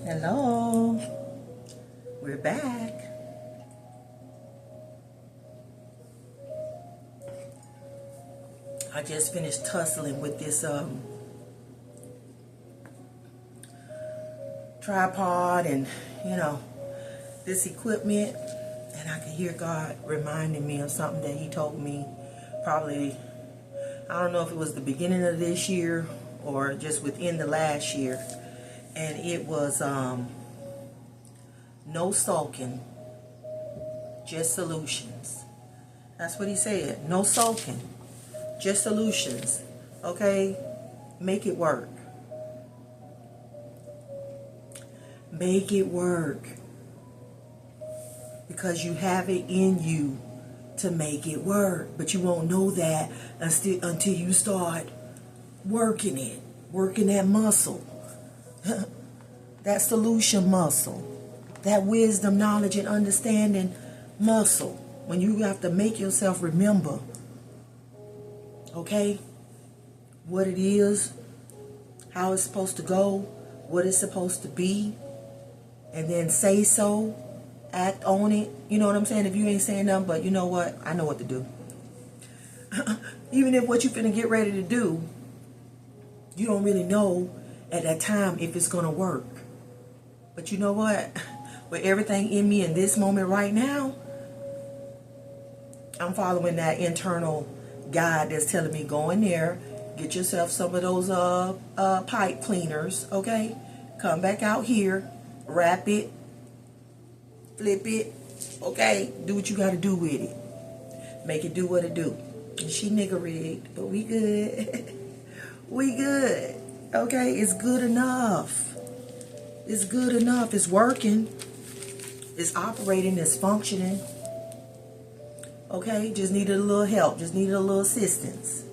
Hello, we're back. I just finished tussling with this tripod and this equipment, and I could hear God reminding me of something that He told me probably, I don't know if it was the beginning of this year or just within the last year, and it was no sulking, just solutions. That's what He said. No sulking, just solutions. Okay? Make it work. Make it work. Because you have it in you to make it work. But you won't know that until you start working it. Working that muscle. That solution muscle. That wisdom, knowledge, and understanding muscle. When you have to make yourself remember, okay, what it is, how it's supposed to go, what it's supposed to be, and then say so, act on it. You know what I'm saying? If you ain't saying nothing, but you know what? I know what to do. Even if what you finna get ready to do, you don't really know at that time if it's gonna work. But you know what? With everything in me in this moment right now, I'm following that internal guide that's telling me go in there, get yourself some of those pipe cleaners, okay? Come back out here, wrap it, flip it, okay? Do what you got to do with it. Make it do what it do. And she nigga rigged, but we good. We good, okay? It's good enough. It's good enough. It's working. It's operating. It's functioning. Okay, just needed a little help, just needed a little assistance.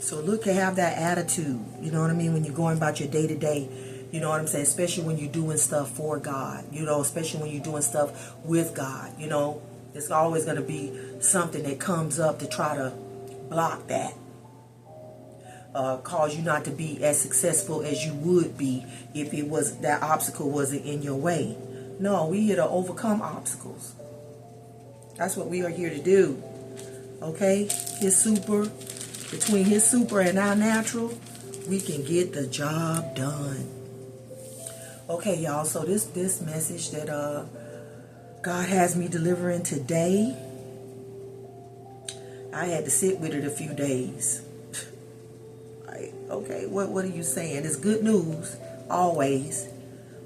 So look to have that attitude, you know what I mean, when you're going about your day to day, you know what I'm saying, especially when you're doing stuff for God, especially when you're doing stuff with God, there's always going to be something that comes up to try to block that, cause you not to be as successful as you would be if it was that obstacle wasn't in your way. No, we here to overcome obstacles. That's what we are here to do. Okay? Between His super and our natural, we can get the job done. Okay, y'all. So this message that God has me delivering today, I had to sit with it a few days. Like, okay, what are you saying? It's good news, always.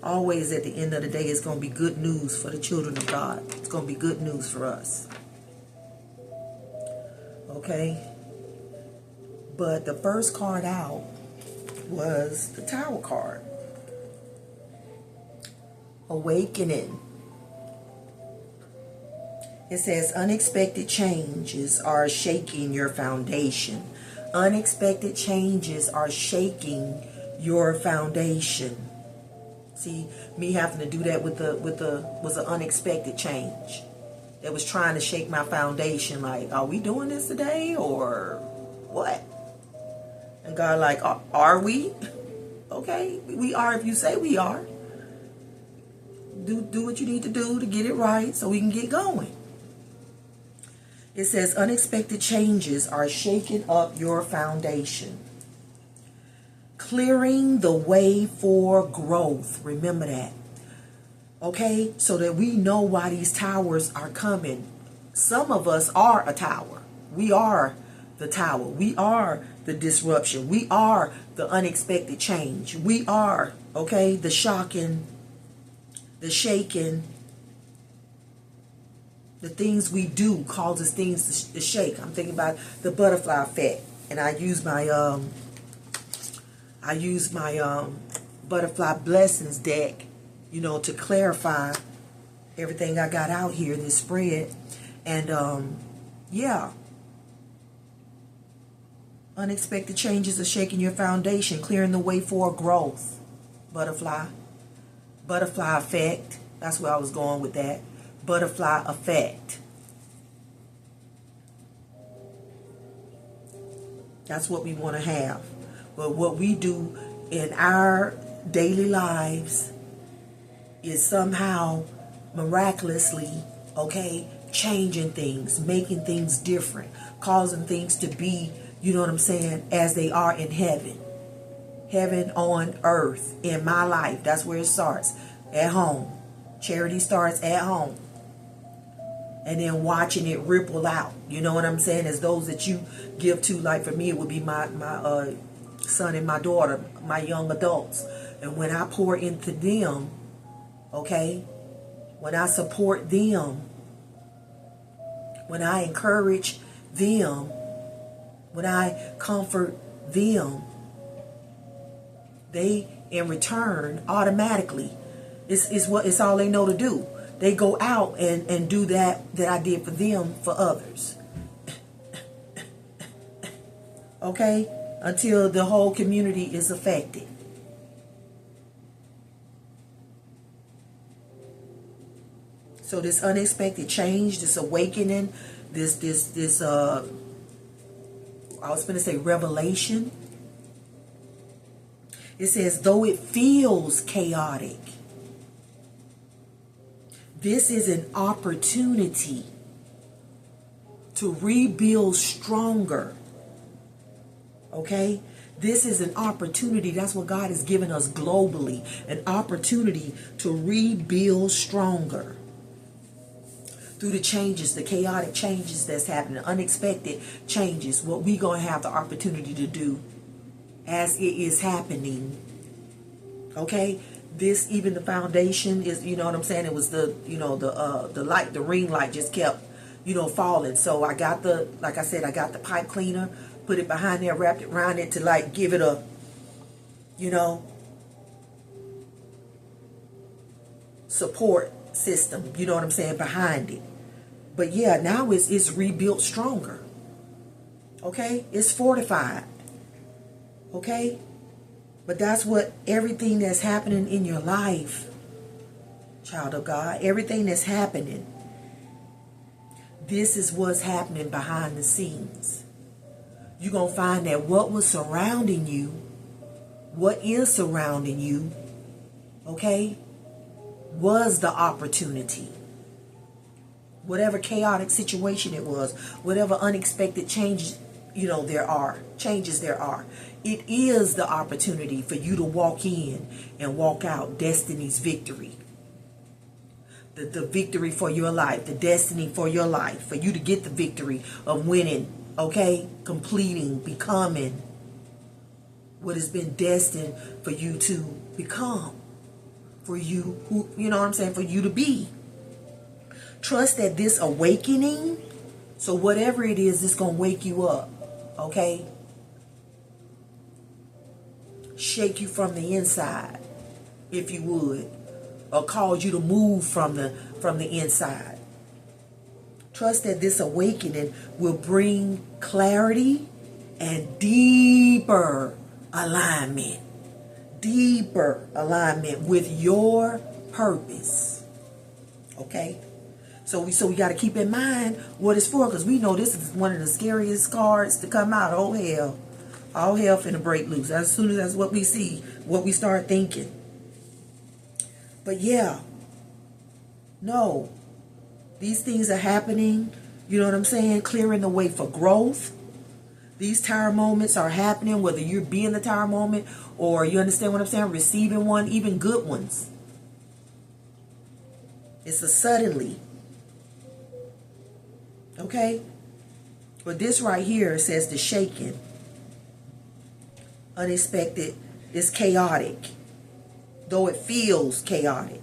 Always at the end of the day, it's going to be good news for the children of God. It's going to be good news for us. Okay? But the first card out was the Tower card. Awakening. It says unexpected changes are shaking your foundation. Unexpected changes are shaking your foundation. See, me having to do that was an unexpected change. That was trying to shake my foundation. Like, are we doing this today or what? And God like, are we? Okay, we are if you say we are. Do what you need to do to get it right so we can get going. It says unexpected changes are shaking up your foundation. Clearing the way for growth. Remember that. Okay? So that we know why these towers are coming. Some of us are a tower. We are the tower. We are the disruption. We are the unexpected change. We are, okay, the shocking, the shaking. The things we do causes things to shake. I'm thinking about the butterfly effect. And I use my butterfly blessings deck, to clarify everything I got out here in this spread. And yeah. Unexpected changes are shaking your foundation, clearing the way for growth. Butterfly effect. That's where I was going with that. Butterfly effect. That's what we want to have. But what we do in our daily lives is somehow miraculously, okay, changing things, making things different, causing things to be, you know what I'm saying, as they are in heaven. Heaven on earth in my life. That's where it starts. At home. Charity starts at home. And then watching it ripple out. You know what I'm saying? As those that you give to, like for me, it would be my son and my daughter, my young adults. And when I pour into them, okay, when I support them, when I encourage them, when I comfort them, they in return automatically, it's all they know to do. They go out and do that I did for them for others. Okay? Until the whole community is affected. So this unexpected change, this awakening, this I was going to say revelation. It says, though it feels chaotic, this is an opportunity to rebuild stronger. Okay? This is an opportunity. That's what God has given us globally. An opportunity to rebuild stronger. Through the changes, the chaotic changes that's happening, unexpected changes, what we're going to have the opportunity to do as it is happening. Okay? This, even the foundation is, you know what I'm saying? It was the, you know, the light, the ring light just kept, you know, falling. So I got the, like I said, I got the pipe cleaner, put it behind there, wrapped it around it to like give it a, you know, support system, you know what I'm saying, behind it. But yeah, now it's rebuilt stronger. Okay? It's fortified. Okay? But that's what everything that's happening in your life, child of God, everything that's happening, this is what's happening behind the scenes. You're going to find that what was surrounding you, what is surrounding you, okay, was the opportunity. Whatever chaotic situation it was, whatever unexpected changes, you know, changes there are. It is the opportunity for you to walk in and walk out destiny's victory. The victory for your life, the destiny for your life, for you to get the victory of winning, okay, completing, becoming what has been destined for you to become, for you, who, you know what I'm saying, for you to be. Trust that this awakening, so whatever it is, it's going to wake you up, okay? Shake you from the inside, if you would, or cause you to move from the inside. Trust that this awakening will bring clarity and deeper alignment with your purpose. Okay? So we got to keep in mind what it's for, because we know this is one of the scariest cards to come out. Oh hell. All hell finna break loose. As soon as that's what we see, what we start thinking. But yeah. No. These things are happening. You know what I'm saying? Clearing the way for growth. These tower moments are happening, whether you're being the tower moment or, you understand what I'm saying, receiving one, even good ones. It's a suddenly. Okay? But this right here says the shaking. Unexpected is chaotic. Though it feels chaotic,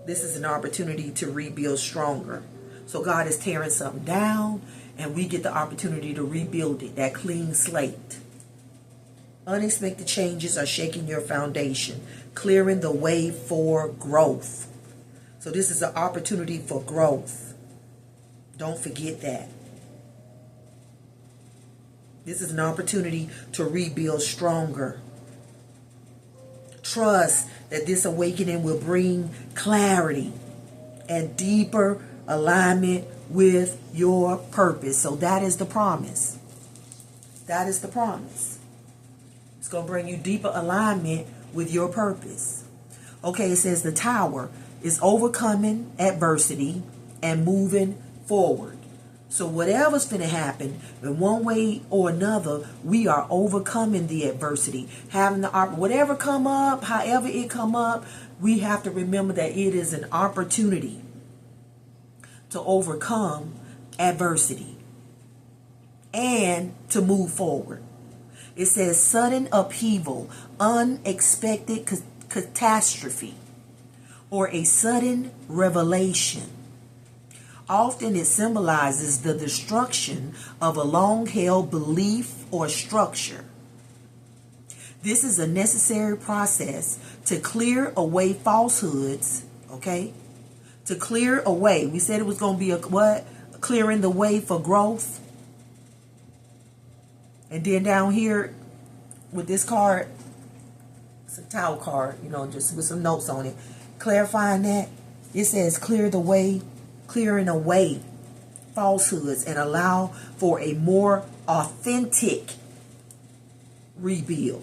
this is an opportunity to rebuild stronger. So God is tearing something down, and we get the opportunity to rebuild it, that clean slate. Unexpected changes are shaking your foundation, clearing the way for growth. So this is an opportunity for growth. Don't forget that. This is an opportunity to rebuild stronger. Trust that this awakening will bring clarity and deeper alignment with your purpose. So that is the promise. That is the promise. It's going to bring you deeper alignment with your purpose. Okay, it says the tower is overcoming adversity and moving forward. So whatever's going to happen, in one way or another, we are overcoming the adversity. Having the whatever come up, however it come up, we have to remember that it is an opportunity to overcome adversity and to move forward. It says sudden upheaval, unexpected catastrophe, or a sudden revelation. Often it symbolizes the destruction of a long-held belief or structure. This is a necessary process to clear away falsehoods, okay? To clear away. We said it was going to be a what? Clearing the way for growth. And then down here with this card, it's a tower card, you know, just with some notes on it. Clarifying that, it says clear the way, clearing away falsehoods and allow for a more authentic rebuild.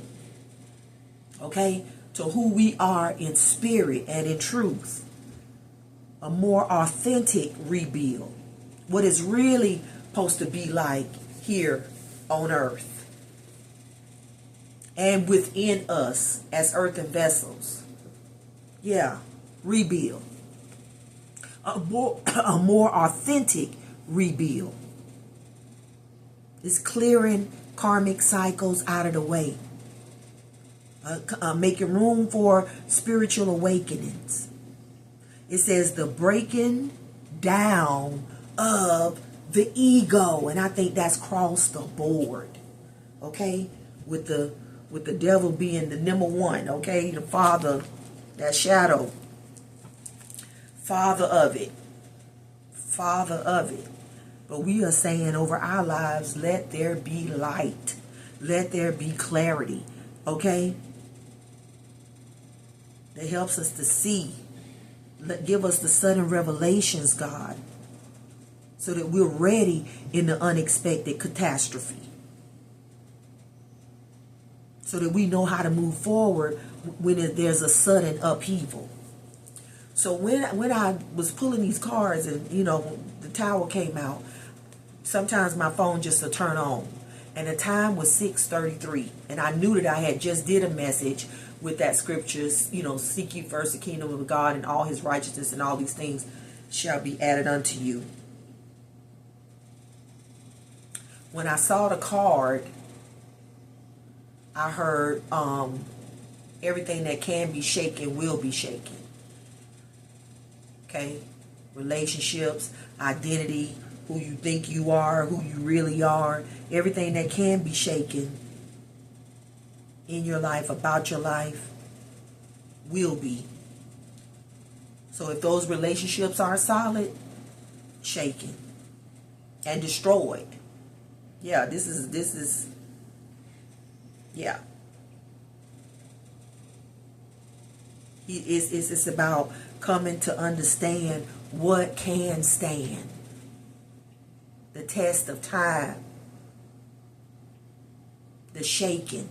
Okay? To who we are in spirit and in truth. A more authentic rebuild. What is really supposed to be like here on earth. And within us as earthen vessels. Yeah, rebuild. A more authentic rebuild. It's clearing karmic cycles out of the way. Making room for spiritual awakenings. It says the breaking down of the ego. And I think that's across the board. Okay? With the devil being the number one. Okay? The father, that shadow. Father of it. Father of it. But we are saying over our lives, let there be light. Let there be clarity. Okay? That helps us to see. Give us the sudden revelations, God. So that we're ready in the unexpected catastrophe. So that we know how to move forward when there's a sudden upheaval. So when I was pulling these cards and, you know, the tower came out, sometimes my phone just would turn on. And the time was 6:33. And I knew that I had just did a message with that scriptures, you know, seek ye first the kingdom of God and all his righteousness and all these things shall be added unto you. When I saw the card, I heard everything that can be shaken will be shaken. Okay? Relationships, identity, who you think you are, who you really are, everything that can be shaken in your life, about your life, will be. So if those relationships are solid, shaken and destroyed. Yeah, this is yeah. It's about coming to understand what can stand the test of time, the shaking.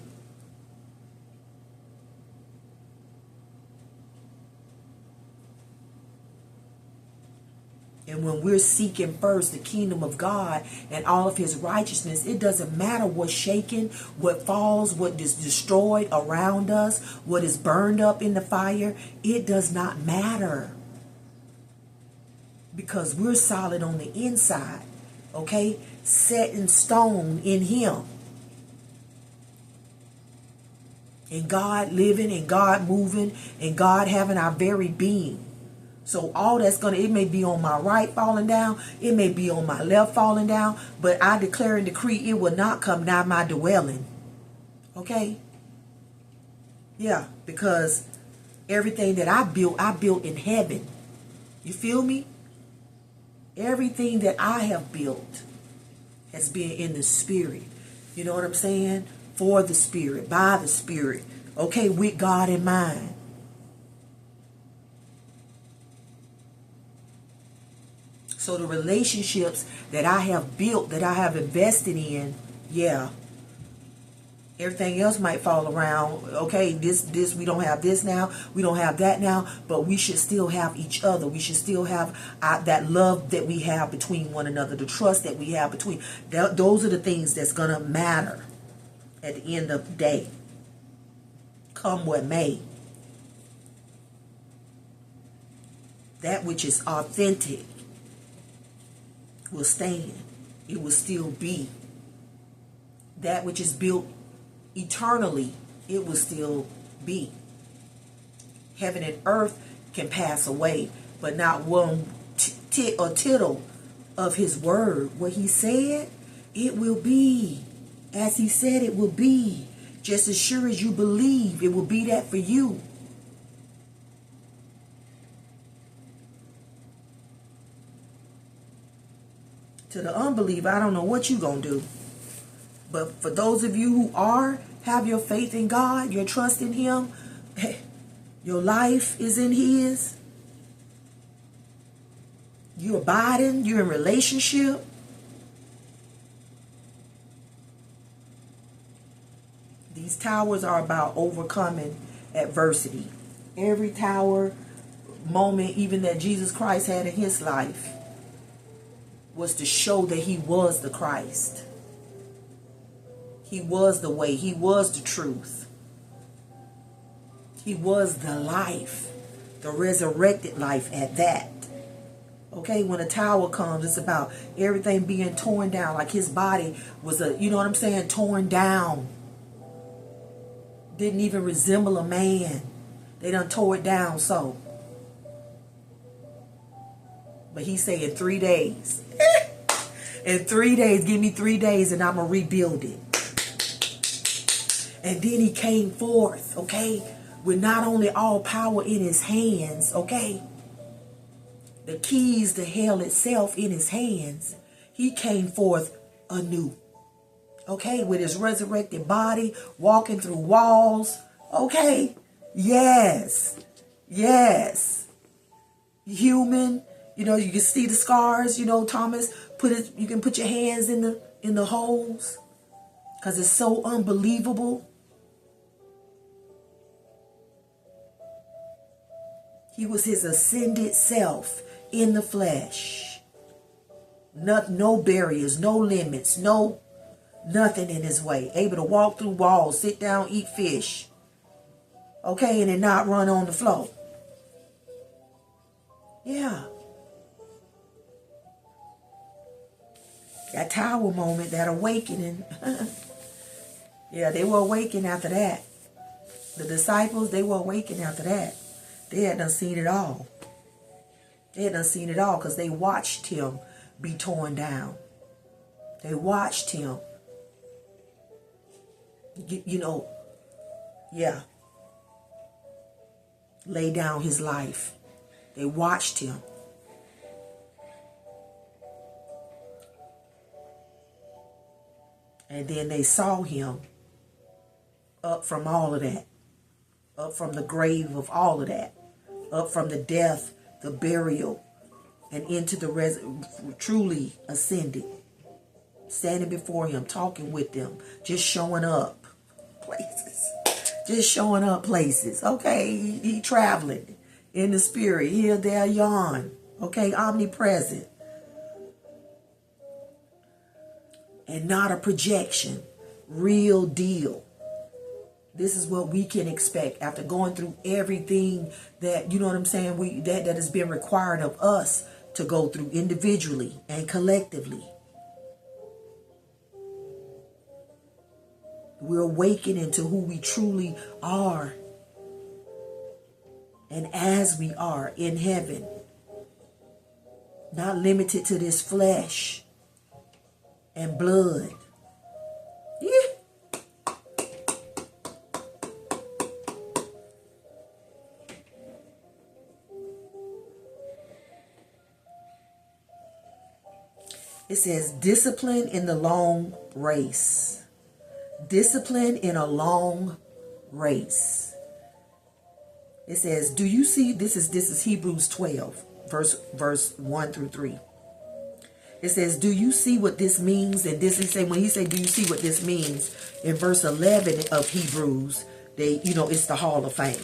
And when we're seeking first the kingdom of God and all of his righteousness, it doesn't matter what's shaken, what falls, what is destroyed around us, what is burned up in the fire. It does not matter. Because we're solid on the inside. Okay? Set in stone in him. And God living and God moving and God having our very being. So all that's it may be on my right falling down. It may be on my left falling down. But I declare and decree it will not come nigh my dwelling. Okay? Yeah, because everything that I built in heaven. You feel me? Everything that I have built has been in the spirit. You know what I'm saying? For the spirit, by the spirit. Okay, with God in mind. So the relationships that I have built, that I have invested in, yeah, Everything else might fall around. Okay, this we don't have this now. We don't have that now. But we should still have each other. We should still have that love that we have between one another. The trust that we have between. Those are the things that's gonna matter at the end of the day. Come what may. That which is authentic will stand. It will still be. That which is built eternally, it will still be. Heaven and earth can pass away, but not one tit or tittle of his word. What he said, it will be. As he said, it will be. Just as sure as you believe, it will be that for you. To the unbeliever, I don't know what you're going to do. But for those of you who have your faith in God, your trust in him, your life is in his, you're abiding, you're in relationship, these towers are about overcoming adversity. Every tower moment, even that Jesus Christ had in his life, was to show that he was the Christ. He was the way. He was the truth. He was the life. The resurrected life at that. Okay, when a tower comes, it's about everything being torn down. Like his body was torn down. Didn't even resemble a man. They done tore it down so. But he said in 3 days. In 3 days, give me 3 days and I'm going to rebuild it. And then he came forth, okay, with not only all power in his hands, okay, the keys to hell itself in his hands. He came forth anew, okay, with his resurrected body, walking through walls, okay, yes, human, you can see the scars, Thomas, you can put your hands in the holes, because it's so unbelievable. He was his ascended self in the flesh. No barriers, no limits, nothing in his way. Able to walk through walls, sit down, eat fish. Okay, and then not run on the floor. Yeah. That tower moment, that awakening. Yeah, they were awakened after that. The disciples, they were awakened after that. They had done seen it all. They had done seen it all because they watched him be torn down. They watched him, lay down his life. They watched him. And then they saw him up from all of that. Up from the grave of all of that. Up from the death, the burial, and into the truly ascended. Standing before him, talking with them, just showing up places. Just showing up places. Okay, he traveling in the spirit. Here, there, yon. Okay, omnipresent. And not a projection. Real deal. This is what we can expect after going through everything that, that has been required of us to go through individually and collectively. We're awakening to who we truly are. And as we are in heaven, not limited to this flesh and blood. Yeah. It says discipline in the long race. Discipline in a long race. It says, do you see, this is Hebrews 12, verse 1 through 3. It says, do you see what this means? And this is saying, when he said, do you see what this means? In verse 11 of Hebrews, it's the Hall of Fame.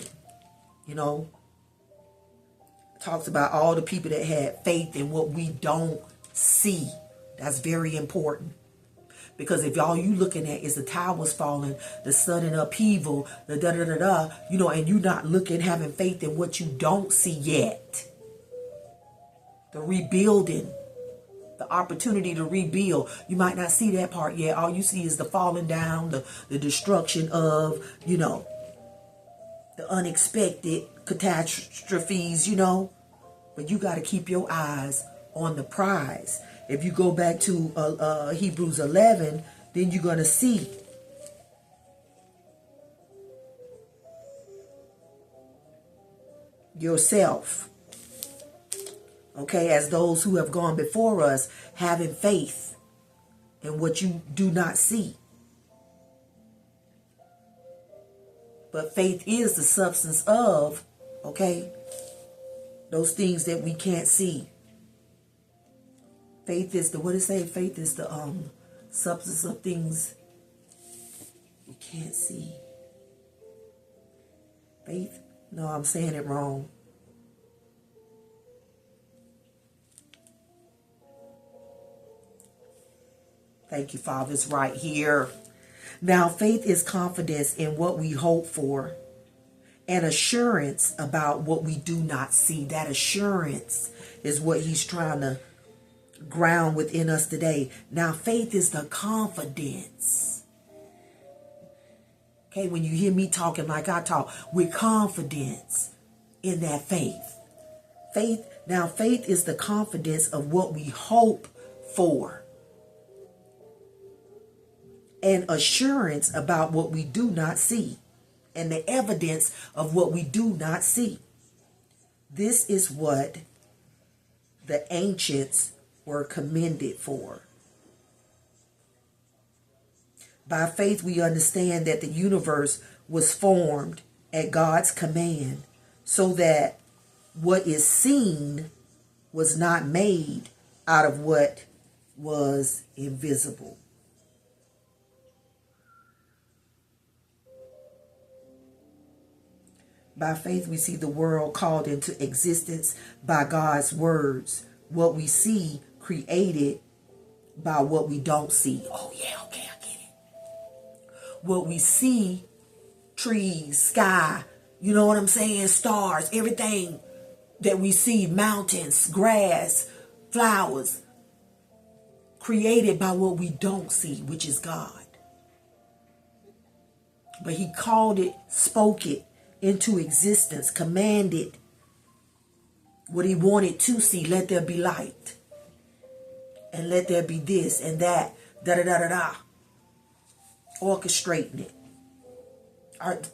Talks about all the people that had faith in what we don't see. That's very important. Because if all you looking at is the towers falling, the sudden upheaval, the da-da-da-da, and you're not having faith in what you don't see yet. The rebuilding, the opportunity to rebuild. You might not see that part yet. All you see is the falling down, the destruction of, the unexpected catastrophes, But you got to keep your eyes on the prize. If you go back to Hebrews 11, then you're going to see yourself, as those who have gone before us, having faith in what you do not see. But faith is the substance of, those things that we can't see. Faith is what it say? Faith is the substance of things we can't see. Faith? No, I'm saying it wrong. Thank you, Father. It's right here. Now, faith is confidence in what we hope for and assurance about what we do not see. That assurance is what he's trying to ground within us today. Now, faith is the confidence. When you hear me talking like I talk, with confidence in that faith. Faith is the confidence of what we hope for. And assurance about what we do not see. And the evidence of what we do not see. This is what the ancients were commended for. By faith, we understand that the universe was formed at God's command, so that what is seen was not made out of what was invisible. By faith, we see the world called into existence by God's words. What we see created by what we don't see. Oh, yeah, okay, I get it. What we see, trees, sky, you know what I'm saying? Stars, everything that we see, mountains, grass, flowers, created by what we don't see, which is God. But he called it, spoke it into existence, commanded what he wanted to see. Let there be light. And let there be this and that. Da-da-da-da-da. Orchestrating it.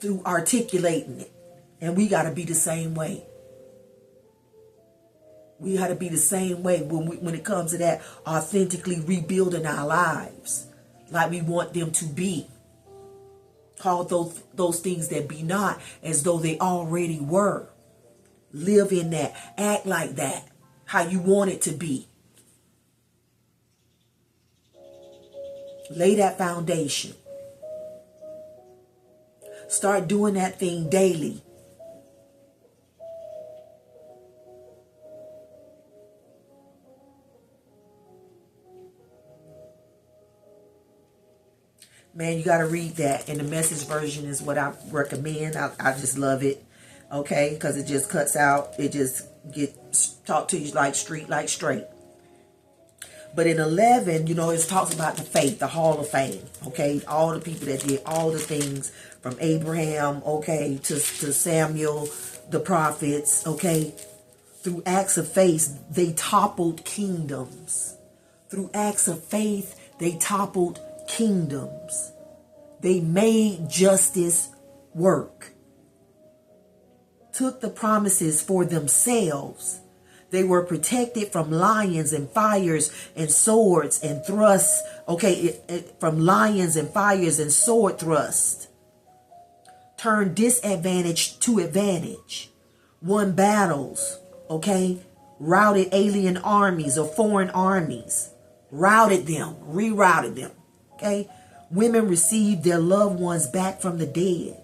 Through articulating it. And we got to be the same way. We got to be the same way when it comes to that, authentically rebuilding our lives like we want them to be. Call those things that be not as though they already were. Live in that. Act like that. How you want it to be. Lay that foundation. Start doing that thing daily. Man, you got to read that. And the Message version is what I recommend. I just love it. Okay? Because it just cuts out. It just gets talk to you like straight. But in 11, it talks about the faith, the Hall of Fame. Okay? All the people that did all the things from Abraham, okay, to Samuel, the prophets, okay? Through acts of faith, they toppled kingdoms. Through acts of faith, they toppled kingdoms. They made justice work. Took the promises for themselves. They were protected from lions and fires and swords and thrusts. Okay, from lions and fires and sword thrust. Turned disadvantage to advantage. Won battles. Okay, routed alien armies or foreign armies. rerouted them. Okay? Women received their loved ones back from the dead.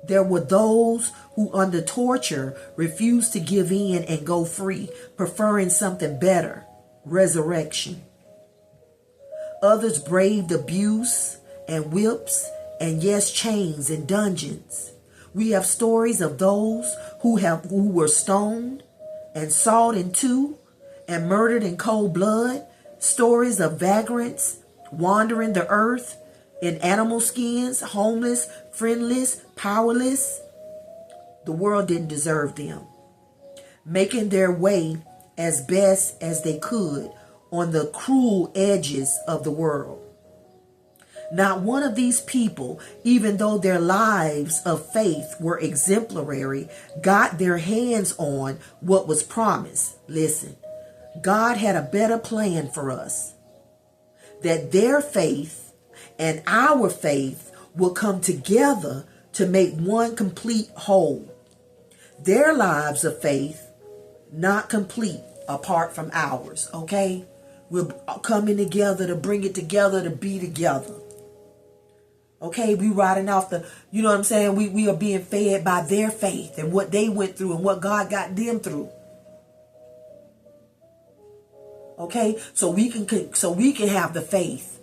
There were those who under torture refused to give in and go free, preferring something better, resurrection. Others braved abuse and whips and yes, chains and dungeons. We have stories of those who were stoned and sawed in two and murdered in cold blood, stories of vagrants wandering the earth in animal skins, homeless, friendless, powerless. The world didn't deserve them, making their way as best as they could on the cruel edges of the world. Not one of these people, even though their lives of faith were exemplary, got their hands on what was promised. Listen, God had a better plan for us, that their faith and our faith will come together to make one complete whole. Their lives of faith, not complete apart from ours, okay? We're coming together to bring it together, to be together. Okay, we riding off the, you know what I'm saying? We are being fed by their faith and what they went through and what God got them through. Okay, so we can have the faith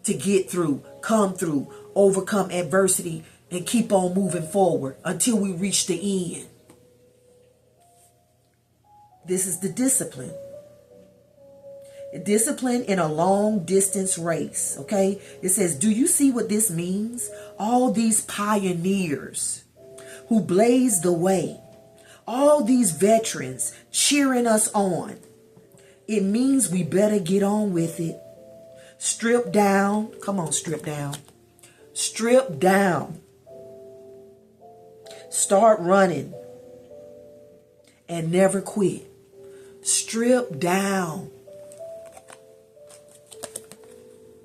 to get through, come through, overcome adversity, and keep on moving forward until we reach the end. This is the discipline. Discipline in a long distance race. Okay, it says, do you see what this means? All these pioneers who blazed the way, all these veterans cheering us on. It means we better get on with it. Strip down. Come on, strip down. Strip down. Start running and never quit. Strip down.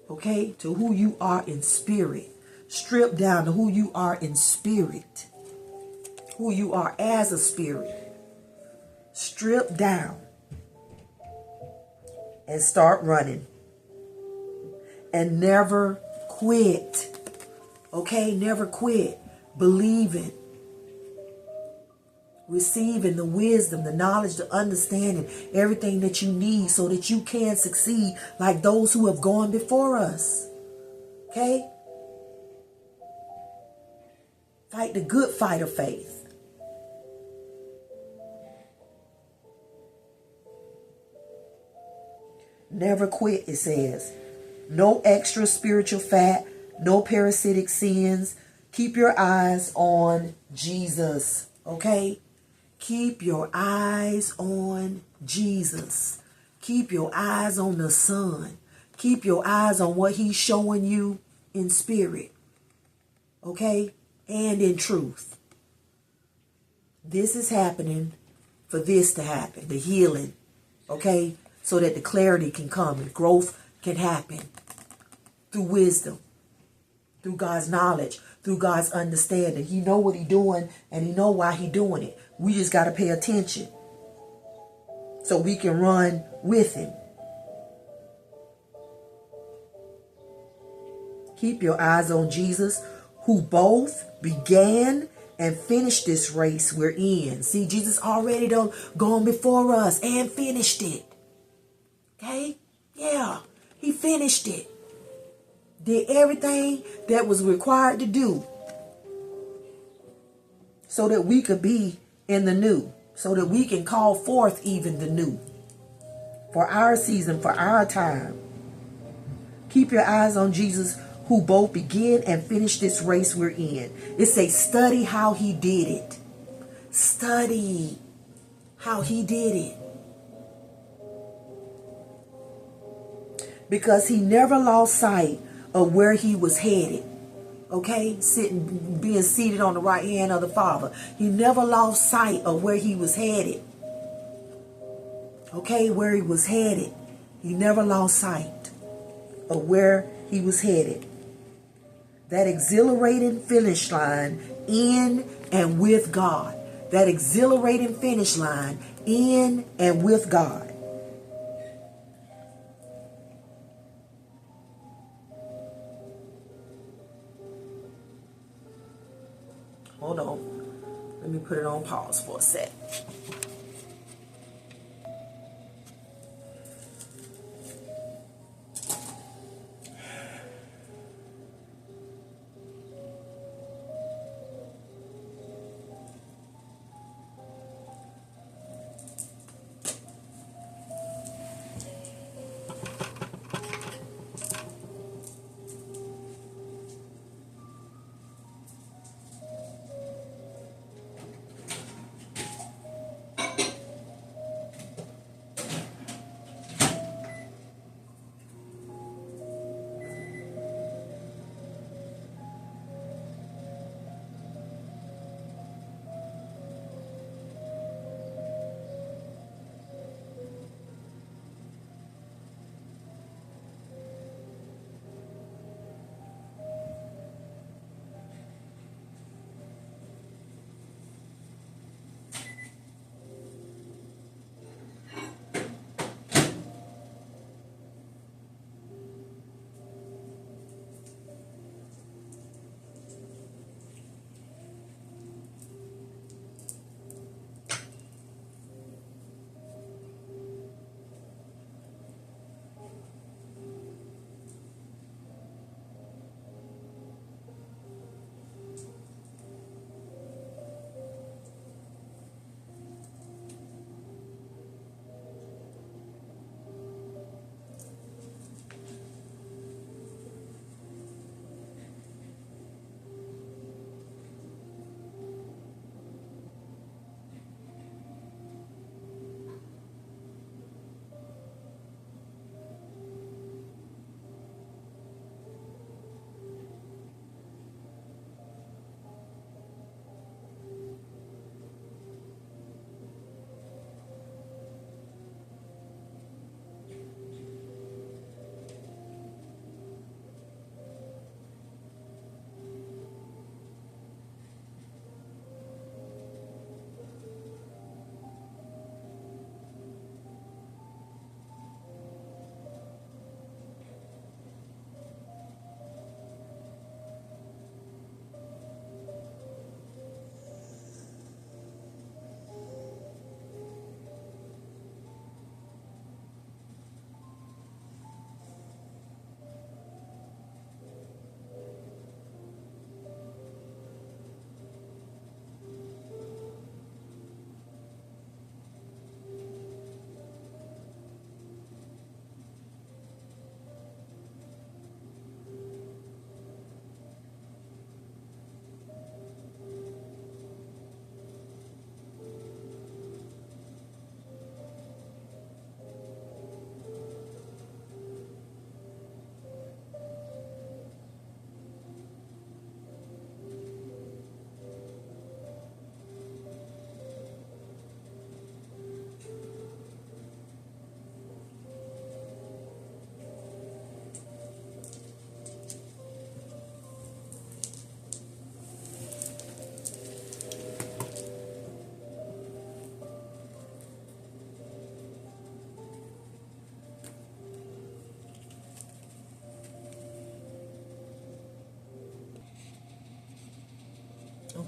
Okay, to who you are in spirit. Strip down to who you are in spirit. Who you are as a spirit. Strip down. And start running. And never quit. Okay, never quit. Believing. Receiving the wisdom, the knowledge, the understanding, everything that you need so that you can succeed like those who have gone before us. Okay? Fight the good fight of faith. Never quit, it says. No extra spiritual fat, no parasitic sins. Keep your eyes on Jesus. Okay? Keep your eyes on Jesus. Keep your eyes on the Son. Keep your eyes on what He's showing you in spirit. Okay? And in truth. This is happening for this to happen. The healing. Okay? So that the clarity can come and growth can happen. Through wisdom. Through God's knowledge. Through God's understanding. He know what He doing and He know why He doing it. We just got to pay attention so we can run with Him. Keep your eyes on Jesus, who both began and finished this race we're in. See, Jesus already done gone before us and finished it. Okay? Yeah, He finished it. Did everything that was required to do so that we could be in the new, so that we can call forth even the new for our season, for our time. Keep your eyes on Jesus, who both begin and finish this race we're in. It says, study how He did it. Study how He did it. Because He never lost sight of where He was headed. Okay, being seated on the right hand of the Father. He never lost sight of where He was headed. Okay, where He was headed. He never lost sight of where He was headed. That exhilarating finish line in and with God. That exhilarating finish line in and with God. Hold on. Let me put it on pause for a sec.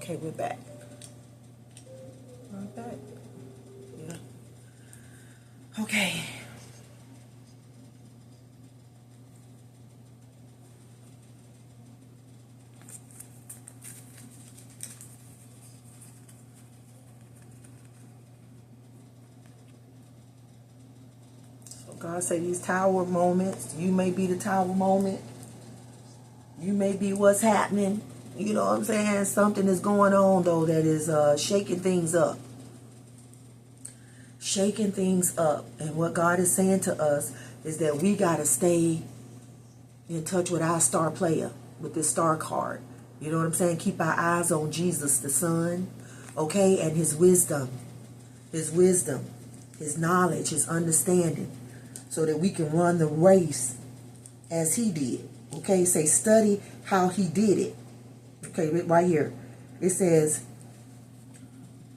Okay, we're back. We're back. Yeah. Okay. So God say these tower moments, you may be the tower moment. You may be what's happening. You know what I'm saying? Something is going on though that is shaking things up. Shaking things up. And what God is saying to us is that we got to stay in touch with our star player, with this star card. You know what I'm saying? Keep our eyes on Jesus, the Son, okay? And his wisdom, his knowledge, his understanding, so that we can run the race as he did. Okay, say study how he did it. Okay, right here. It says,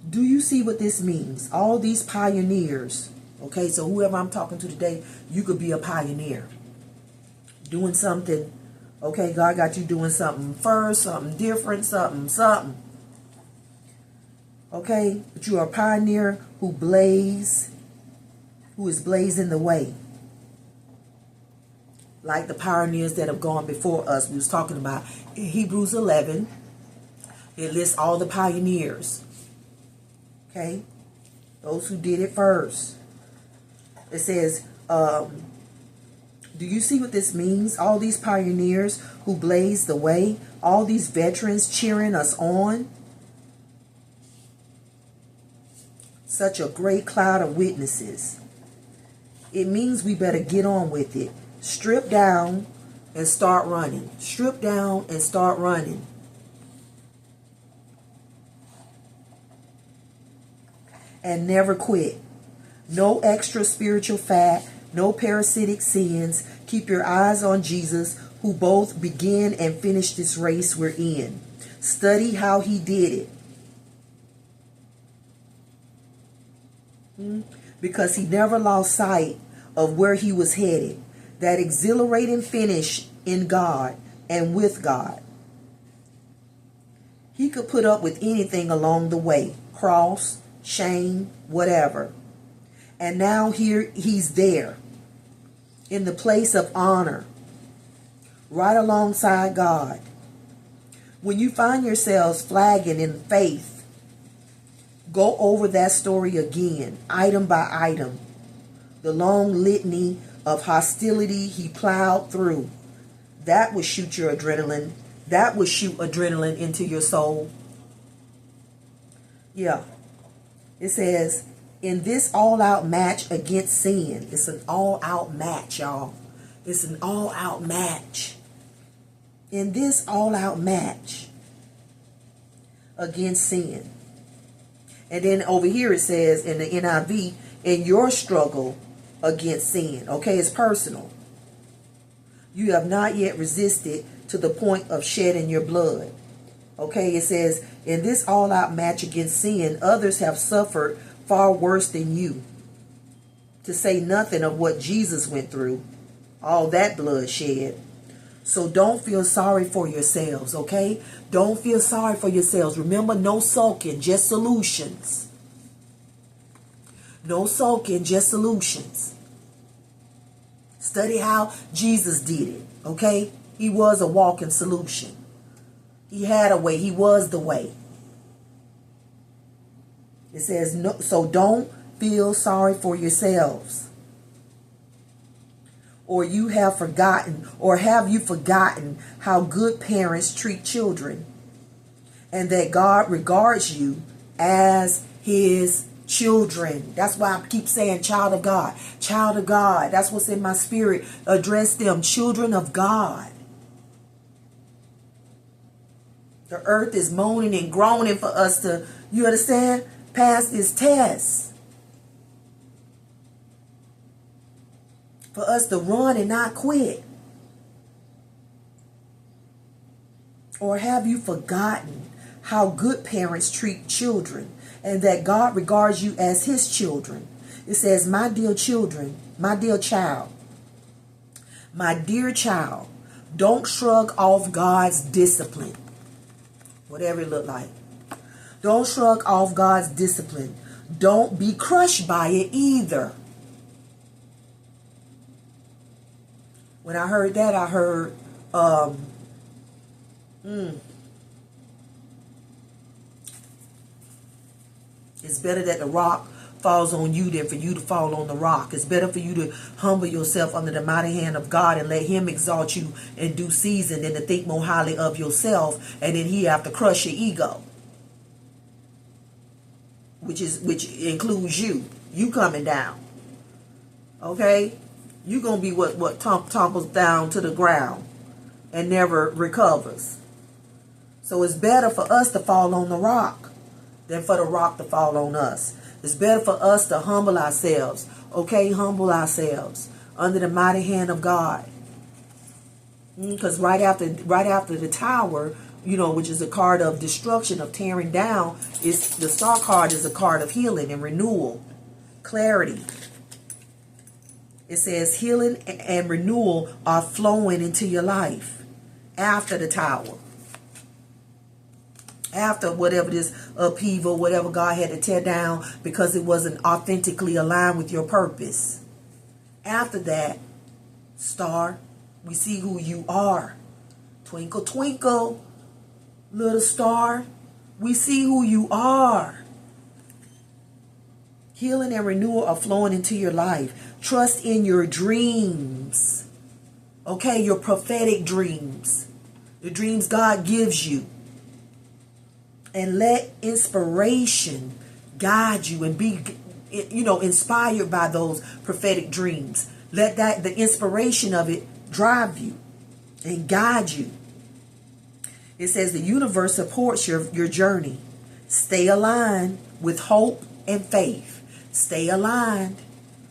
do you see what this means? All these pioneers. Okay, so whoever I'm talking to today, you could be a pioneer. Doing something. Okay, God got you doing something first, something different, something. Okay? But you are a pioneer who is blazing the way. Like the pioneers that have gone before us. We was talking about in Hebrews 11. It lists all the pioneers. Okay? Those who did it first. It says, do you see what this means? All these pioneers who blazed the way. All these veterans cheering us on. Such a great cloud of witnesses. It means we better get on with it. Strip down and start running. Strip down and start running. And never quit. No extra spiritual fat. No parasitic sins. Keep your eyes on Jesus, who both began and finished this race we're in. Study how he did it. Because he never lost sight of where he was headed. That exhilarating finish in God and with God. He could put up with anything along the way. Cross, shame, whatever. And now here he's there. In the place of honor. Right alongside God. When you find yourselves flagging in faith, go over that story again, item by item. The long litany of hostility he plowed through. That would shoot your adrenaline. That would shoot adrenaline into your soul. Yeah. It says, in this all-out match against sin. It's an all-out match, y'all. It's an all-out match. In this all-out match against sin. And then over here it says in the NIV, in your struggle against sin. Okay, it's personal. You have not yet resisted to the point of shedding your blood. Okay, it says, in this all-out match against sin, others have suffered far worse than you. To say nothing of what Jesus went through. All that blood shed. So don't feel sorry for yourselves, okay? Don't feel sorry for yourselves. Remember, no sulking, just solutions. No sulking, just solutions. Study how Jesus did it, okay? He was a walking solution. He had a way. He was the way. It says, no, so don't feel sorry for yourselves. Or you have forgotten, or have you forgotten how good parents treat children, and that God regards you as his children. That's why I keep saying child of God. Child of God. That's what's in my spirit. Address them. Children of God. The earth is moaning and groaning for us to, you understand, pass this test. For us to run and not quit. Or have you forgotten how good parents treat children, and that God regards you as his children? It says, my dear children, my dear child, my dear child, don't shrug off God's discipline. Whatever it look like. Don't shrug off God's discipline. Don't be crushed by it either. When I heard that, I heard, it's better that the rock falls on you than for you to fall on the rock. It's better for you to humble yourself under the mighty hand of God and let him exalt you in due season than to think more highly of yourself and then he have to crush your ego. Which includes you coming down. Okay? You're going to be what tumbles down to the ground and never recovers. So it's better for us to fall on the rock than for the rock to fall on us. It's better for us to humble ourselves. Okay, humble ourselves under the mighty hand of God. Because right after the tower, which is a card of destruction, of tearing down, is the star card is a card of healing and renewal, clarity. It says healing and renewal are flowing into your life after the tower. After whatever this upheaval, whatever God had to tear down because it wasn't authentically aligned with your purpose. After that, star, we see who you are. Twinkle, twinkle, little star, we see who you are. Healing and renewal are flowing into your life. Trust in your dreams. Okay, your prophetic dreams. The dreams God gives you. And let inspiration guide you and be, inspired by those prophetic dreams. Let the inspiration of it drive you and guide you. It says the universe supports your journey. Stay aligned with hope and faith. Stay aligned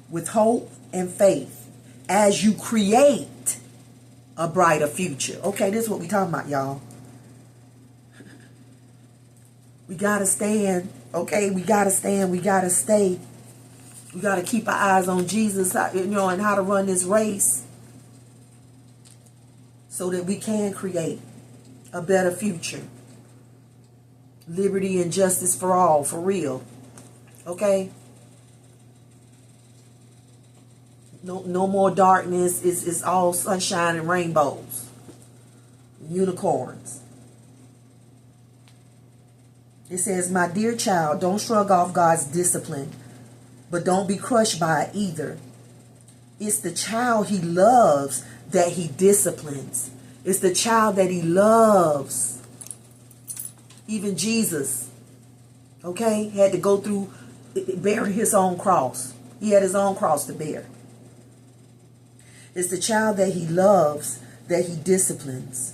with hope and faith as you create a brighter future. Okay, this is what we're talking about, y'all. We got to stand, okay? We got to stand. We got to stay. We got to keep our eyes on Jesus, and how to run this race so that we can create a better future. Liberty and justice for all, for real. Okay? No more darkness. It's all sunshine and rainbows. Unicorns. It says, my dear child, don't shrug off God's discipline, but don't be crushed by it either. It's the child he loves that he disciplines. It's the child that he loves. Even Jesus, okay, had to go through bearing his own cross. He had his own cross to bear. It's the child that he loves that he disciplines.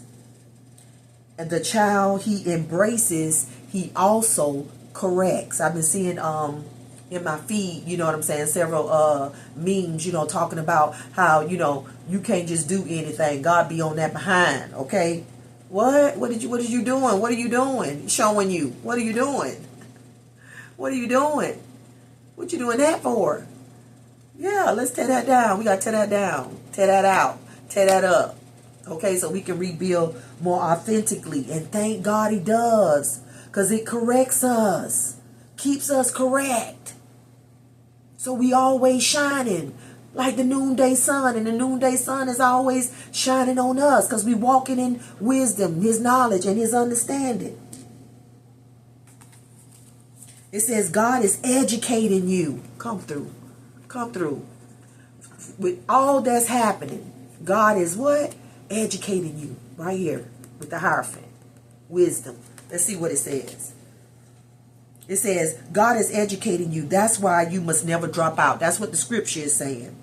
And the child he embraces, he also corrects. I've been seeing in my feed, you know what I'm saying, several memes, talking about how, you can't just do anything. God be on that behind, okay? What are you doing? What are you doing? Showing you. What are you doing? What are you doing? What you doing that for? Yeah, let's tear that down. We got to tear that down. Tear that out. Tear that up. Okay, so we can rebuild more authentically. And thank God he does. Because it corrects us. Keeps us correct. So we always shining. Like the noonday sun. And the noonday sun is always shining on us. Because we walking in wisdom, his knowledge, and his understanding. It says God is educating you. Come through. Come through. With all that's happening, God is what? Educating you. Right here. With the Hierophant. Wisdom. Let's see what it says. It says, God is educating you. That's why you must never drop out. That's what the scripture is saying.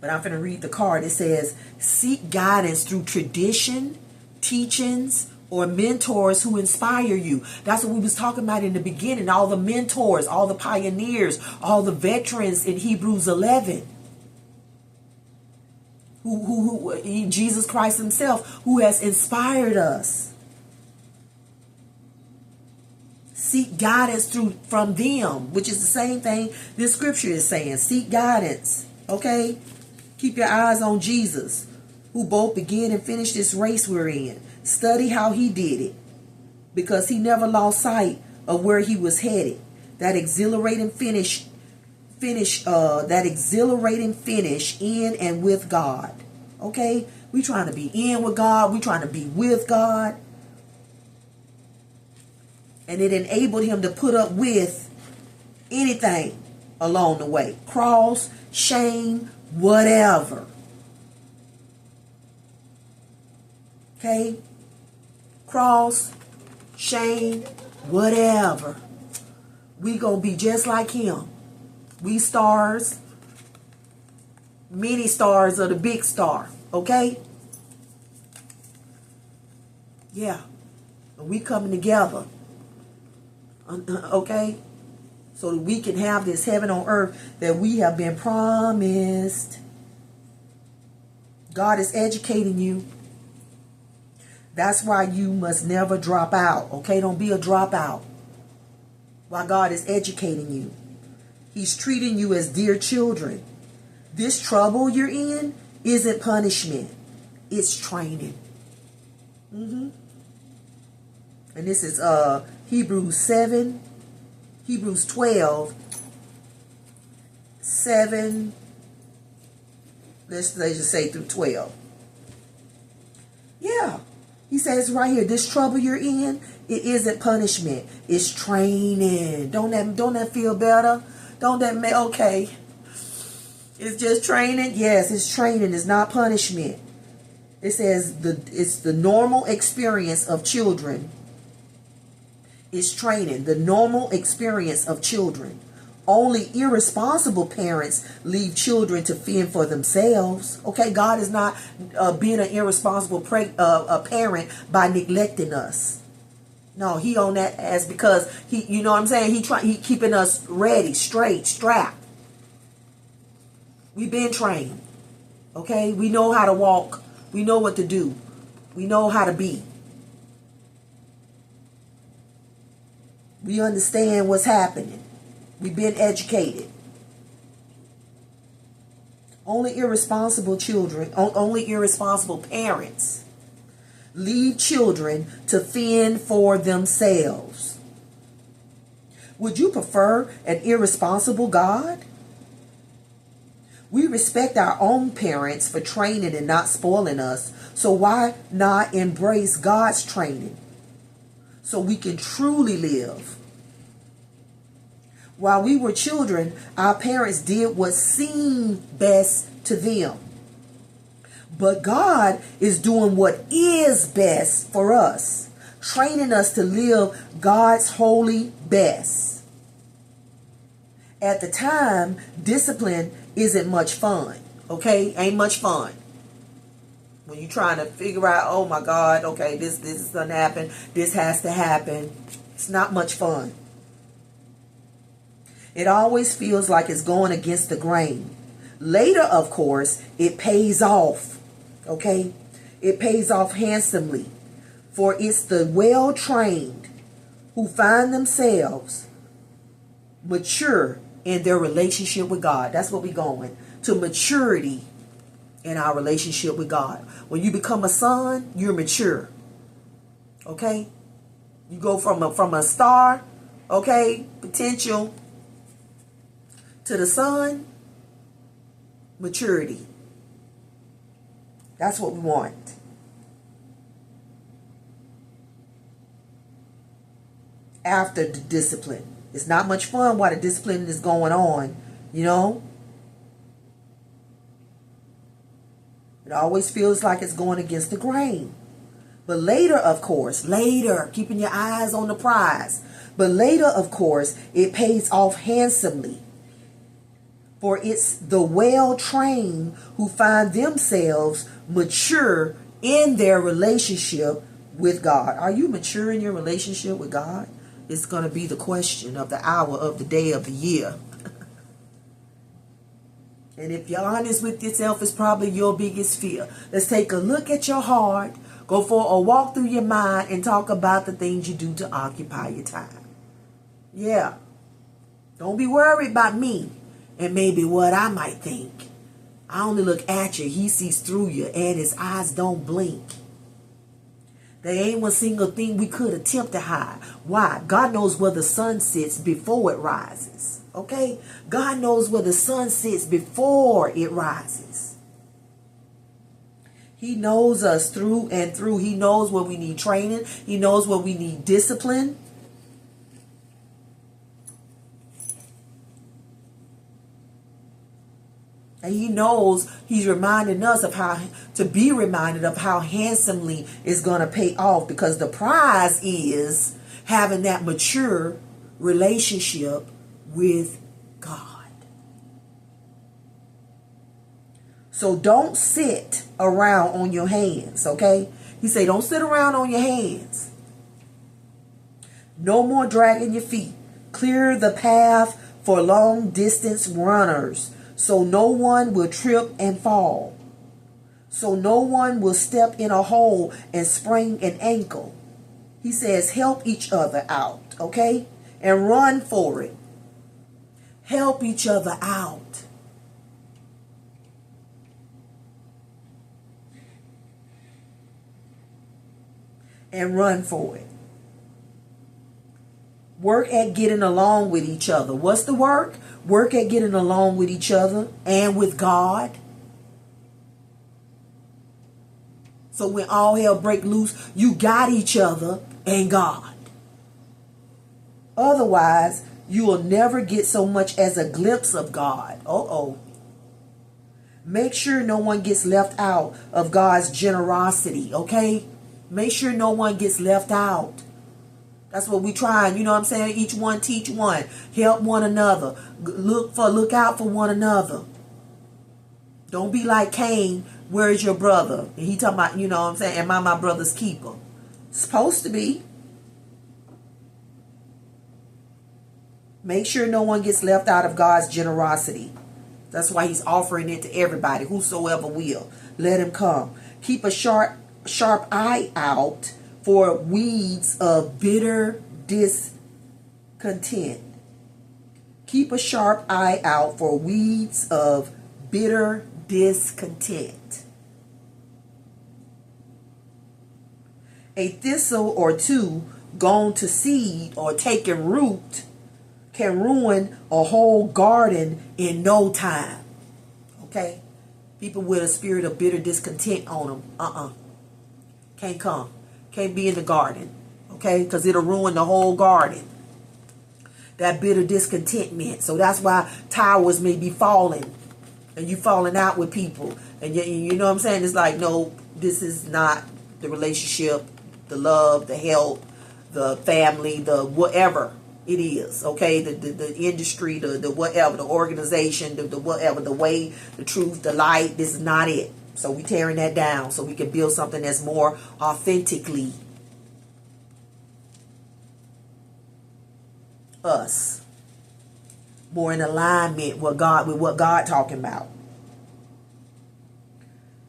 But I'm going to read the card. It says, seek guidance through tradition, teachings, or mentors who inspire you. That's what we was talking about in the beginning. All the mentors, all the pioneers, all the veterans in Hebrews 11. Jesus Christ himself, who has inspired us. Seek guidance from them, which is the same thing this scripture is saying. Seek guidance, okay? Keep your eyes on Jesus, who both began and finished this race we're in. Study how he did it, because he never lost sight of where he was headed. That exhilarating finish in and with God. Okay? We trying to be in with God. We trying to be with God. And it enabled him to put up with anything along the way. Cross, shame, whatever. Okay? Cross, shame, whatever. We gonna be just like him. We stars, many stars of the big star. Okay? Yeah. And we coming together. Okay? So that we can have this heaven on earth that we have been promised. God is educating you. That's why you must never drop out. Okay? Don't be a dropout. While God is educating you. He's treating you as dear children. This trouble you're in isn't punishment. It's training. And this is Hebrews 7, Hebrews 12, 7, let's just say through 12. Yeah. He says right here, this trouble you're in, it isn't punishment. It's training. Don't that feel better? Don't that make, okay. It's just training. Yes, it's training. It's not punishment. It says it's the normal experience of children. It's training. The normal experience of children. Only irresponsible parents leave children to fend for themselves. Okay, God is not being an irresponsible parent by neglecting us. No, he on that as because he, you know what I'm saying? He keeping us ready, straight, strapped. We've been trained. Okay, we know how to walk. We know what to do. We know how to be. We understand what's happening. We've been educated. Only irresponsible parents leave children to fend for themselves. Would you prefer an irresponsible God? We respect our own parents for training and not spoiling us. So why not embrace God's training so we can truly live? While we were children, our parents did what seemed best to them. But God is doing what is best for us, training us to live God's holy best. At the time, discipline isn't much fun, okay? Ain't much fun. When you're trying to figure out, oh my God, okay, this is going to happen. This has to happen. It's not much fun. It always feels like it's going against the grain. Later, of course, it pays off. Okay? It pays off handsomely. For it's the well-trained who find themselves mature in their relationship with God. That's what we're going. To maturity in our relationship with God. When you become a son, you're mature. Okay? You go from a star, okay, potential, to the son, maturity. That's what we want. After the discipline. It's not much fun while the discipline is going on, you know. It always feels like it's going against the grain. But later, of course, keeping your eyes on the prize. But later, of course, it pays off handsomely. For it's the well-trained who find themselves mature in their relationship with God. Are you mature in your relationship with God? It's going to be the question of the hour, of the day, of the year. And if you're honest with yourself, it's probably your biggest fear. Let's take a look at your heart. Go for a walk through your mind and talk about the things you do to occupy your time. Yeah. Don't be worried about me and maybe what I might think. I only look at you. He sees through you, and his eyes don't blink. There ain't one single thing we could attempt to hide. Why? God knows where the sun sits before it rises. Okay? God knows where the sun sits before it rises. He knows us through and through. He knows where we need training. He knows where we need discipline. And he knows, he's reminding us of how to be reminded of how handsomely it's going to pay off, because the prize is having that mature relationship with God. So don't sit around on your hands, okay? He say, don't sit around on your hands. No more dragging your feet. Clear the path for long distance runners, so no one will trip and fall. So no one will step in a hole and sprain an ankle. He says, help each other out, okay? And run for it. Help each other out. And run for it. Work at getting along with each other. What's the work? Work at getting along with each other and with God. So when all hell break loose, you got each other and God. Otherwise, you will never get so much as a glimpse of God. Make sure no one gets left out of God's generosity, okay? Make sure no one gets left out. That's what we trying, you know what I'm saying? Each one teach one. Help one another. Look out for one another. Don't be like Cain. Where is your brother? And he talking about, you know what I'm saying? Am I my brother's keeper? Supposed to be. Make sure no one gets left out of God's generosity. That's why he's offering it to everybody. Whosoever will. Let him come. Keep a sharp eye out for weeds of bitter discontent. Keep a sharp eye out for weeds of bitter discontent. A thistle or two gone to seed or taking root can ruin a whole garden in no time. Okay? People with a spirit of bitter discontent on them. Can't come. Can't be in the garden. Okay? Because it'll ruin the whole garden. That bitter discontentment. So that's why towers may be falling. And you falling out with people. And you know what I'm saying? It's like, no, this is not the relationship, the love, the help, the family, the whatever it is. Okay? The industry, the whatever, the organization, the whatever, the way, the truth, the light. This is not it. So we tearing that down so we can build something that's more authentically us. More in alignment with what God talking about.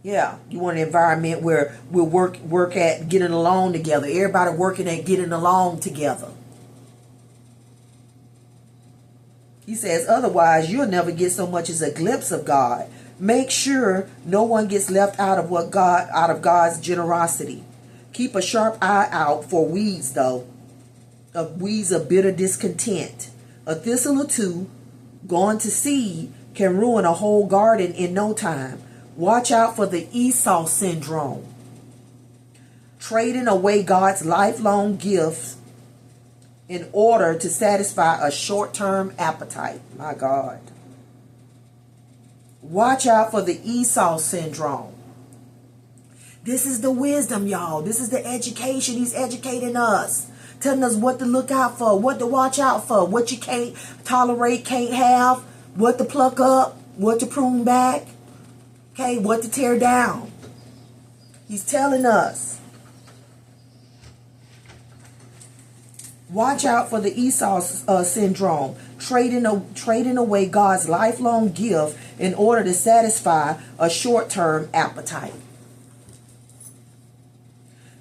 Yeah, you want an environment where we'll work at getting along together. Everybody working at getting along together. He says, otherwise you'll never get so much as a glimpse of God. Make sure no one gets left out of God's generosity. Keep a sharp eye out for weeds, though. Weeds of bitter discontent. A thistle or two going to seed can ruin a whole garden in no time. Watch out for the Esau syndrome. Trading away God's lifelong gifts in order to satisfy a short-term appetite. My God. Watch out for the Esau syndrome. This is the wisdom, y'all. This is the education. He's educating us. Telling us what to look out for, what to watch out for, what you can't tolerate, can't have, what to pluck up, what to prune back, okay, what to tear down. He's telling us. Watch out for the Esau syndrome, trading away God's lifelong gift in order to satisfy a short-term appetite.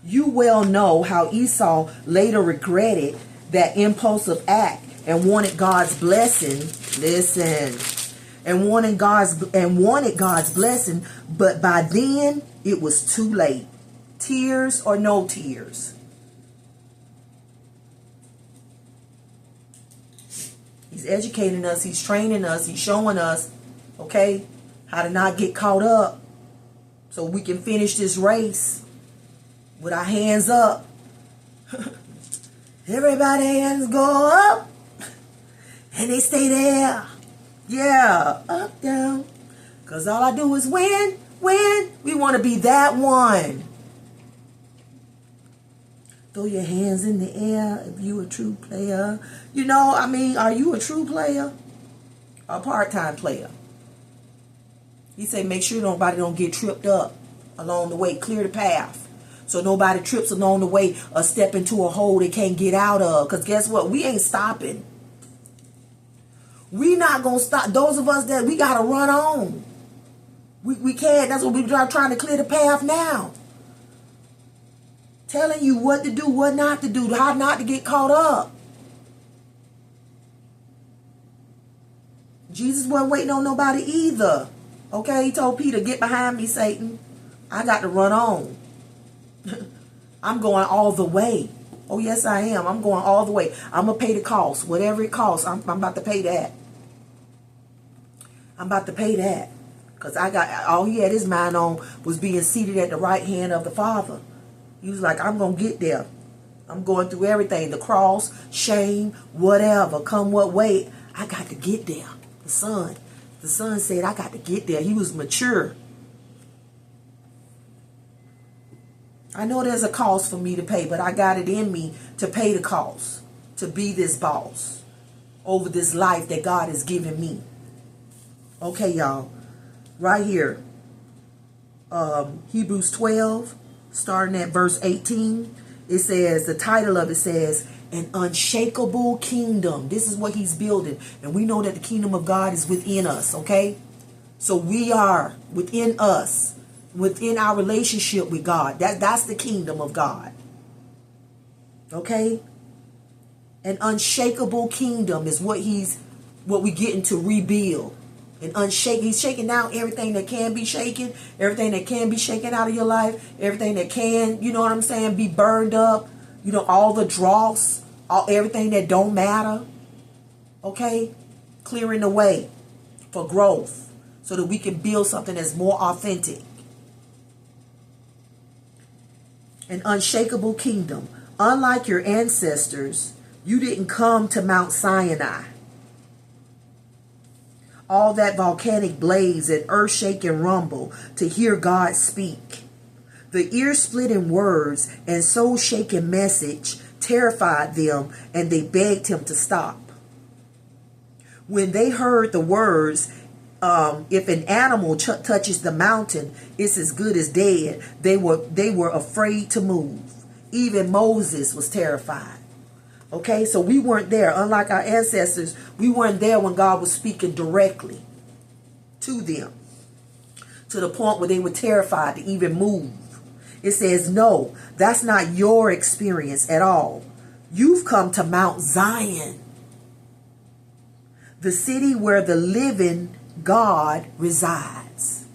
You well know how Esau later regretted that impulsive act and wanted God's blessing. Listen. And wanted God's blessing, but by then it was too late. Tears or no tears. He's educating us, he's training us, he's showing us, okay, how to not get caught up so we can finish this race with our hands up. Everybody hands go up and they stay there. Yeah, up, down. Because all I do is win. We want to be that one. Throw your hands in the air if you a true player. You know, I mean, are you a true player? Or a part-time player? He said, make sure nobody don't get tripped up along the way. Clear the path. So nobody trips along the way or step into a hole they can't get out of. Because guess what? We ain't stopping. We not going to stop. Those of us that we got to run on. We can't. That's what we're trying to clear the path now. Telling you what to do, what not to do, how not to get caught up. Jesus wasn't waiting on nobody either. Okay, he told Peter, get behind me, Satan. I got to run on. I'm going all the way. Oh, yes, I am. I'm going all the way. I'm going to pay the cost. Whatever it costs, I'm about to pay that. I'm about to pay that. Because I got, all he had his mind on was being seated at the right hand of the Father. He was like, I'm going to get there. I'm going through everything. The cross, shame, whatever. Come what way. I got to get there. The son said, I got to get there. He was mature. I know there's a cost for me to pay, but I got it in me to pay the cost, to be this boss over this life that God has given me. Okay, y'all. Right here. Hebrews 12, starting at verse 18. It says, the title of it says, an unshakable kingdom. This is what he's building. And we know that the kingdom of God is within us, okay? So we are within us, within our relationship with God. That's the kingdom of God. Okay? An unshakable kingdom is what we getting to rebuild. He's shaking down everything that can be shaken, everything that can be shaken out of your life, everything that can, you know what I'm saying, be burned up, you know, all the dross, everything that don't matter. Okay? Clearing the way for growth so that we can build something that's more authentic. An unshakable kingdom. Unlike your ancestors, you didn't come to Mount Sinai. All that volcanic blaze and earth-shaking rumble to hear God speak. The ear-splitting words and soul-shaking message terrified them, and they begged him to stop. When they heard the words, if an animal touches the mountain, it's as good as dead, they were afraid to move. Even Moses was terrified. Okay, so we weren't there. Unlike our ancestors, we weren't there when God was speaking directly to them, to the point where they were terrified to even move. It says, no, that's not your experience at all. You've come to Mount Zion, the city where the living God resides.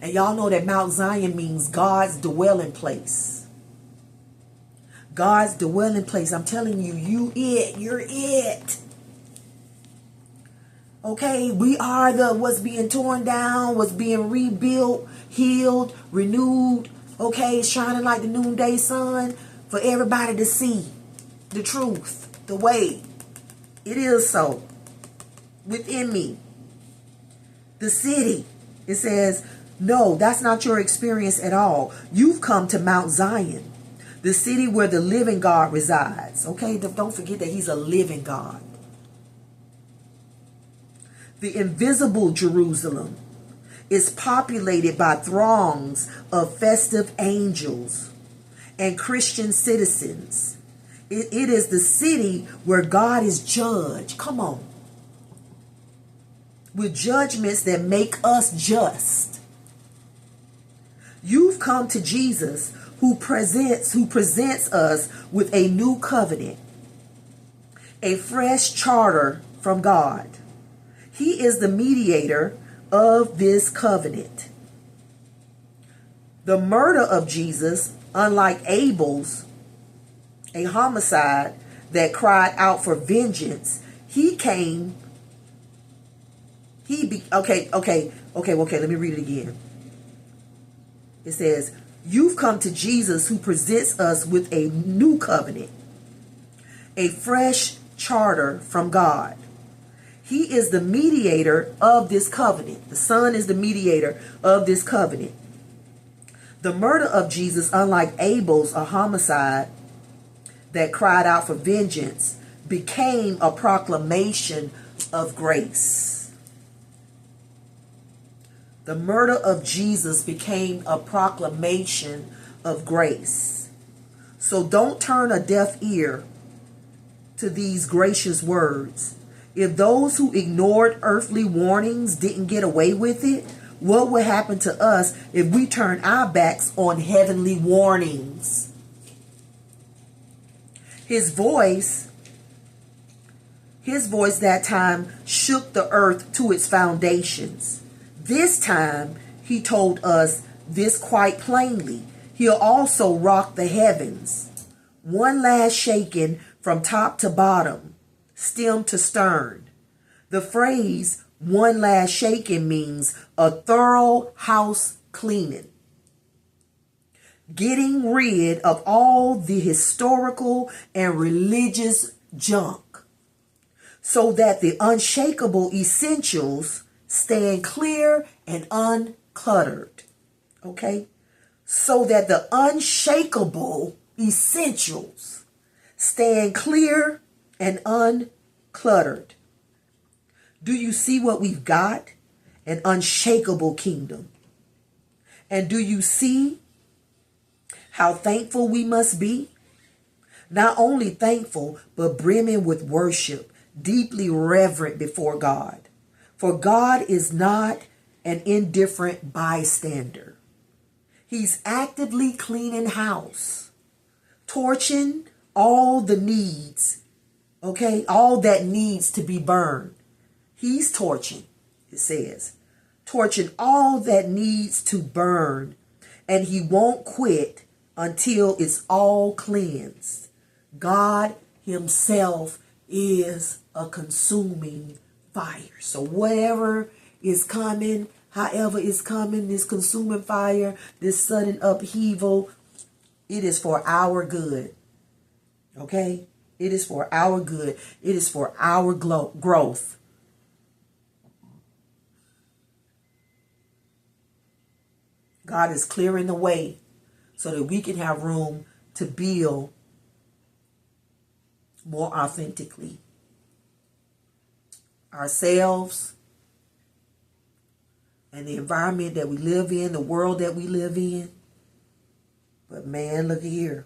And y'all know that Mount Zion means God's dwelling place. God's dwelling place. I'm telling you, you're it. Okay, we are what's being torn down, what's being rebuilt, healed, renewed. Okay, shining like the noonday sun for everybody to see the truth, the way. It is so. Within me. The city. It says, no, that's not your experience at all. You've come to Mount Zion, the city where the living God resides. Okay, don't forget that he's a living God. The invisible Jerusalem is populated by throngs of festive angels and Christian citizens. It is the city where God is judged. Come on. With judgments that make us just. You've come to Jesus, who presents us with a new covenant, a fresh charter from God. He is the mediator of this covenant. The murder of Jesus, unlike Abel's, a homicide that cried out for vengeance, let me read it again. It says, you've come to Jesus, who presents us with a new covenant, a fresh charter from God. He is the mediator of this covenant. The Son is the mediator of this covenant. The murder of Jesus, unlike Abel's, a homicide that cried out for vengeance, became a proclamation of grace. The murder of Jesus became a proclamation of grace. So don't turn a deaf ear to these gracious words. If those who ignored earthly warnings didn't get away with it, what would happen to us if we turn our backs on heavenly warnings? His voice that time shook the earth to its foundations. This time, he told us this quite plainly. He'll also rock the heavens. one last shaking from top to bottom, stem to stern. The phrase one last shaking means a thorough house cleaning, getting rid of all the historical and religious junk so that the unshakable essentials stand clear and uncluttered. Okay? So that the unshakable essentials stand clear and uncluttered. Do you see what we've got? An unshakable kingdom. And do you see how thankful we must be? Not only thankful, but brimming with worship, deeply reverent before God. For God is not an indifferent bystander. He's actively cleaning house, torching all the needs, okay, all that needs to be burned. He's torching, it says, torching all that needs to burn, and he won't quit until it's all cleansed. God himself is a consuming fire. So whatever is coming, however it's coming, this consuming fire, this sudden upheaval, it is for our good. Okay? It is for our good. It is for our growth. God is clearing the way so that we can have room to build more authentically. Ourselves and the environment that we live in, the world that we live in. But man, look here.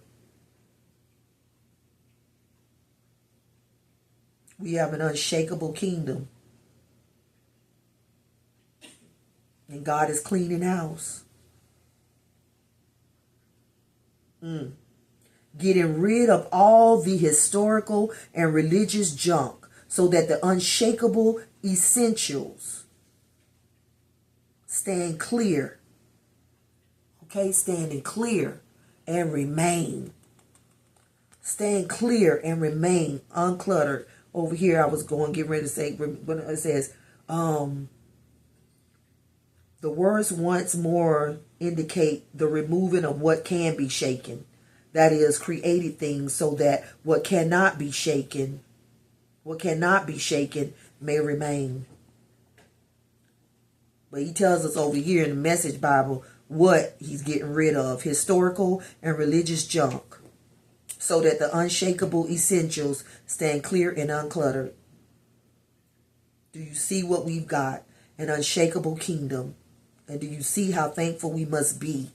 We have an unshakable kingdom. And God is cleaning house. Getting rid of all the historical and religious junk so that the unshakable essentials stand clear. Okay, standing clear and remain. Stand clear and remain uncluttered. Over here I was going to get ready to say, when it says, the words once more indicate the removing of what can be shaken. That is, created things so that what cannot be shaken may remain. But he tells us over here in the Message Bible what he's getting rid of: historical and religious junk, so that the unshakable essentials stand clear and uncluttered. Do you see what we've got? An unshakable kingdom. And do you see how thankful we must be?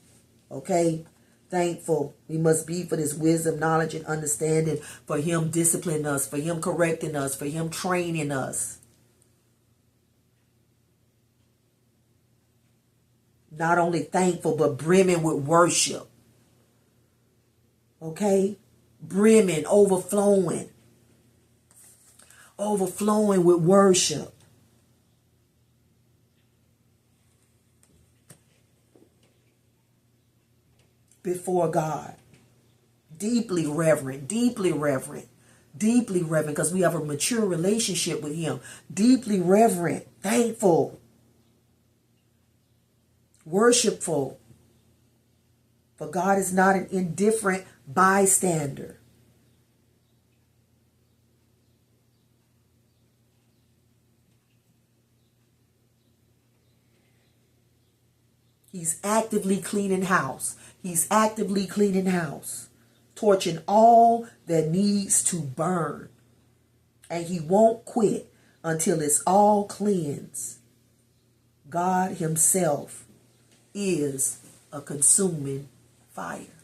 Okay? Thankful we must be for this wisdom, knowledge, and understanding, for him disciplining us, for him correcting us, for him training us. Not only thankful, but brimming with worship. Okay? Brimming, overflowing. Overflowing with worship. Before God. Deeply reverent, because we have a mature relationship with him. Deeply reverent, thankful, worshipful. For God is not an indifferent bystander. He's actively cleaning house. He's actively cleaning house, torching all that needs to burn. And he won't quit until it's all cleansed. God himself is a consuming fire.